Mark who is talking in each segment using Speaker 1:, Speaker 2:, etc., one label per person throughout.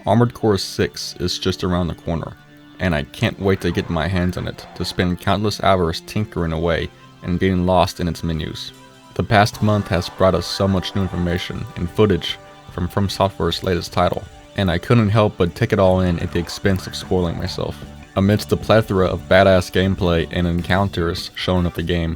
Speaker 1: Armored Core 6 is just around the corner, and I can't wait to get my hands on it to spend countless hours tinkering away and getting lost in its menus. The past month has brought us so much new information and footage from Software's latest title, and I couldn't help but take it all in at the expense of spoiling myself. Amidst the plethora of badass gameplay and encounters shown at the game,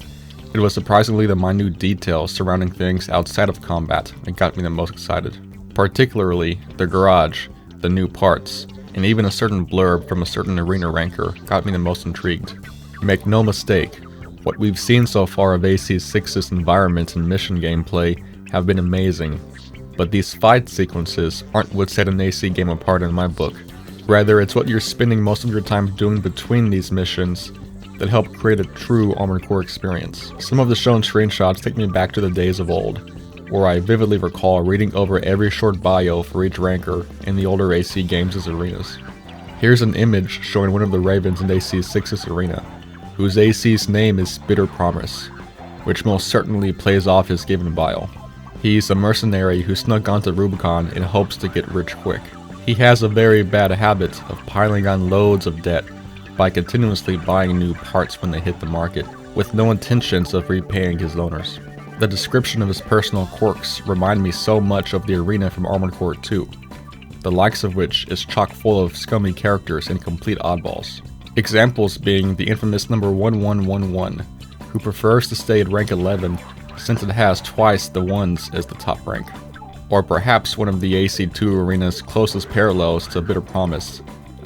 Speaker 1: it was surprisingly the minute details surrounding things outside of combat that got me the most excited. Particularly, the garage, the new parts, and even a certain blurb from a certain arena ranker got me the most intrigued. Make no mistake, what we've seen so far of AC6's environments and mission gameplay have been amazing, but these fight sequences aren't what set an AC game apart in my book. Rather, it's what you're spending most of your time doing between these missions that help create a true Armored Core experience. Some of the shown screenshots take me back to the days of old, where I vividly recall reading over every short bio for each ranker in the older AC games' arenas. Here's an image showing one of the Ravens in AC6's arena, whose AC's name is Bitter Promise, which most certainly plays off his given bio. He's a mercenary who snuck onto Rubicon in hopes to get rich quick. He has a very bad habit of piling on loads of debt by continuously buying new parts when they hit the market, with no intentions of repaying his loaners. The description of his personal quirks remind me so much of the arena from Armored Core 2, the likes of which is chock full of scummy characters and complete oddballs. Examples being the infamous number 1111, who prefers to stay at rank 11 since it has twice the ones as the top rank. Or perhaps one of the AC2 arena's closest parallels to Bitter Promise,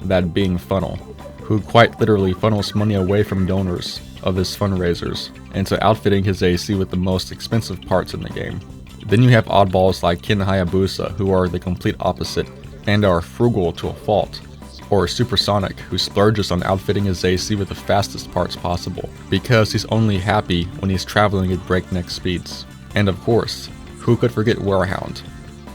Speaker 1: that being Funnel, who quite literally funnels money away from donors of his fundraisers into outfitting his AC with the most expensive parts in the game. Then you have oddballs like Kin Hayabusa, who are the complete opposite and are frugal to a fault, or Supersonic, who splurges on outfitting his AC with the fastest parts possible, because he's only happy when he's traveling at breakneck speeds. And of course, who could forget Warehound,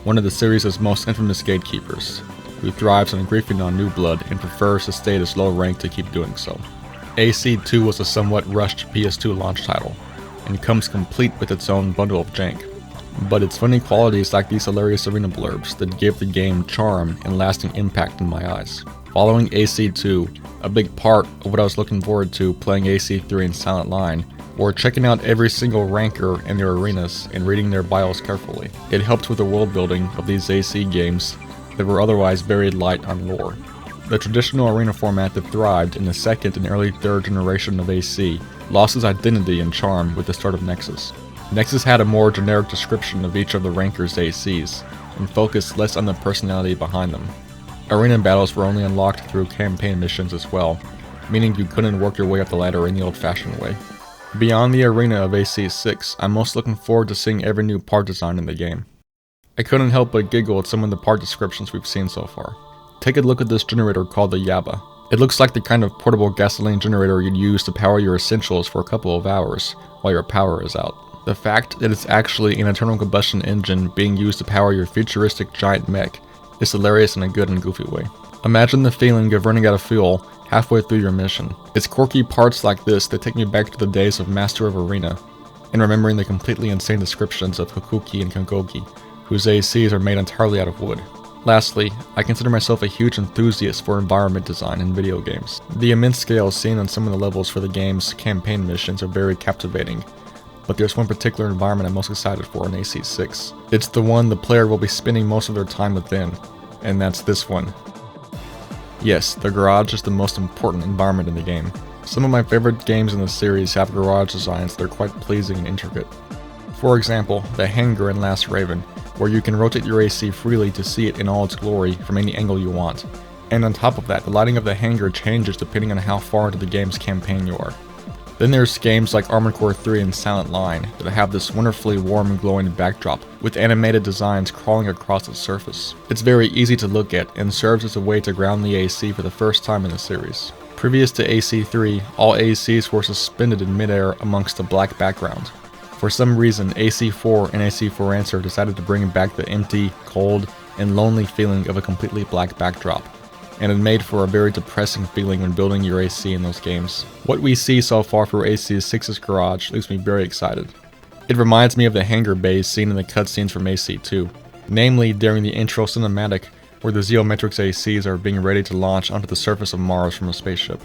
Speaker 1: one of the series' most infamous gatekeepers, who thrives on griefing on new blood and prefers to stay at his low rank to keep doing so. AC2 was a somewhat rushed PS2 launch title, and comes complete with its own bundle of jank. But it's funny qualities like these hilarious arena blurbs that give the game charm and lasting impact in my eyes. Following AC2, a big part of what I was looking forward to playing AC3 in Silent Line, or checking out every single ranker in their arenas and reading their bios carefully. It helped with the world building of these AC games that were otherwise very light on lore. The traditional arena format that thrived in the second and early third generation of AC lost its identity and charm with the start of Nexus. Nexus had a more generic description of each of the rankers' ACs, and focused less on the personality behind them. Arena battles were only unlocked through campaign missions as well, meaning you couldn't work your way up the ladder in the old-fashioned way. Beyond the arena of AC6, I'm most looking forward to seeing every new part design in the game. I couldn't help but giggle at some of the part descriptions we've seen so far. Take a look at this generator called the Yaba. It looks like the kind of portable gasoline generator you'd use to power your essentials for a couple of hours while your power is out. The fact that it's actually an internal combustion engine being used to power your futuristic giant mech is hilarious in a good and goofy way. Imagine the feeling of running out of fuel halfway through your mission. It's quirky parts like this that take me back to the days of Master of Arena, and remembering the completely insane descriptions of Hakuki and Kangoki, whose ACs are made entirely out of wood. Lastly, I consider myself a huge enthusiast for environment design in video games. The immense scale seen on some of the levels for the game's campaign missions are very captivating, but there's one particular environment I'm most excited for in AC6. It's the one the player will be spending most of their time within, and that's this one. Yes, the garage is the most important environment in the game. Some of my favorite games in the series have garage designs that are quite pleasing and intricate. For example, the hangar in Last Raven, where you can rotate your AC freely to see it in all its glory from any angle you want. And on top of that, the lighting of the hangar changes depending on how far into the game's campaign you are. Then there's games like Armored Core 3 and Silent Line that have this wonderfully warm and glowing backdrop with animated designs crawling across its surface. It's very easy to look at and serves as a way to ground the AC for the first time in the series. Previous to AC3, all ACs were suspended in midair amongst a black background. For some reason, AC4 and AC4 Answer decided to bring back the empty, cold, and lonely feeling of a completely black backdrop, and it made for a very depressing feeling when building your AC in those games. What we see so far for AC6's garage leaves me very excited. It reminds me of the hangar bays seen in the cutscenes from AC2, namely during the intro cinematic where the Geometrics ACs are being ready to launch onto the surface of Mars from a spaceship.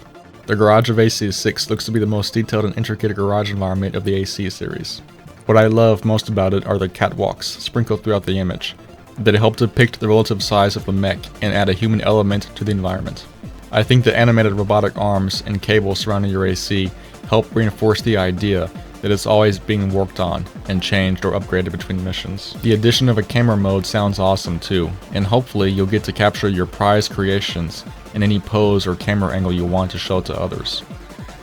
Speaker 1: The garage of AC6 looks to be the most detailed and intricate garage environment of the AC series. What I love most about it are the catwalks sprinkled throughout the image, that help depict the relative size of the mech and add a human element to the environment. I think the animated robotic arms and cables surrounding your AC help reinforce the idea that it's always being worked on and changed or upgraded between missions. The addition of a camera mode sounds awesome too, and hopefully you'll get to capture your prized creations in any pose or camera angle you want to show to others.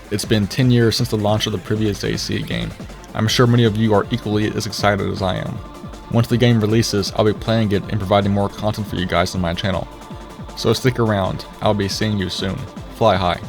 Speaker 1: It's been 10 years since the launch of the previous AC game. I'm sure many of you are equally as excited as I am. Once the game releases, I'll be playing it and providing more content for you guys on my channel. So stick around, I'll be seeing you soon. Fly high.